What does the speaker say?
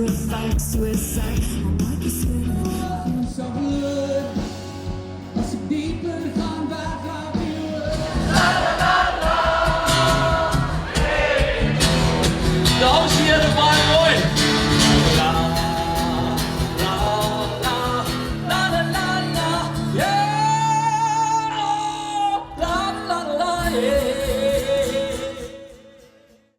suicide, suicide. Maar maak je zin. Zo goed, als ik dieper gaan, waar gaat u? Dames en heren, maar mooi. La la la la la, yeah. La la la la, yeah.